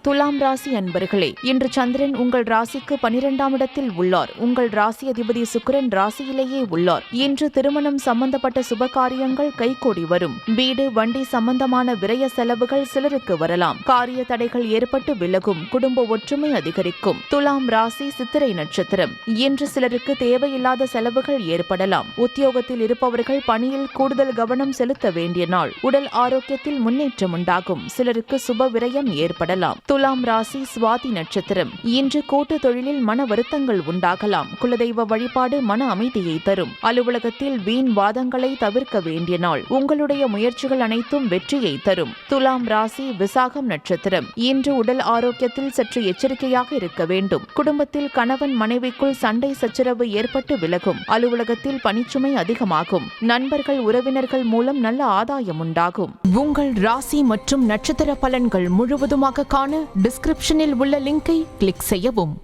துலாம் ராசி அன்பர்களே, இன்று சந்திரன் உங்கள் ராசிக்கு 12ஆம் இடத்தில் உள்ளார். உங்கள் ராசி அதிபதி சுக்கிரன் ராசியிலேயே உள்ளார். இன்று திருமணம் சம்பந்தப்பட்ட சுபகாரியங்கள் கைகூடி வரும். வீடு வண்டி சம்பந்தமான விரய செலவுகள் சிலருக்கு வரலாம். காரிய தடைகள் ஏற்பட்டு விலகும். குடும்ப ஒற்றுமை அதிகரிக்கும். துலாம் ராசி சித்திரை நட்சத்திரம். இன்று சிலருக்கு தேவையில்லாத செலவுகள் ஏற்படலாம். உத்தியோகத்தில் இருப்பவர்கள் பணியில் கூடுதல் கவனம் செலுத்த வேண்டிய நாள். உடல் ஆரோக்கியத்தில் முன்னேற்றம் உண்டாகும். சிலருக்கு சுப விரயம் ஏற்படலாம். துலாம் ராசி சுவாதி நட்சத்திரம். இன்று கூட்டு தொழிலில் மன வருத்தங்கள் உண்டாகலாம். குலதெய்வ வழிபாடு மன அமைதியை தரும். அலுவலகத்தில் வீண் வாதங்களை தவிர்க்க வேண்டிய நாள். உங்களுடைய முயற்சிகள் அனைத்தும் வெற்றியை தரும். துலாம் ராசி விசாகம் நட்சத்திரம். இன்று உடல் ஆரோக்கியத்தில் சற்று எச்சரிக்கையாக இருக்க வேண்டும். குடும்பத்தில் கணவன் மனைவிக்குள் சண்டை சச்சரவு ஏற்பட்டு விலகும். அலுவலகத்தில் பணிச்சுமை அதிகமாகும். நண்பர்கள் உறவினர்கள் மூலம் நல்ல ஆதாயம் உண்டாகும். உங்கள் ராசி மற்றும் நட்சத்திர பலன்கள் முழுவதுமாக காண டிஸ்கிரிப்ஷனில் உள்ள லிங்கை கிளிக் செய்யவும்.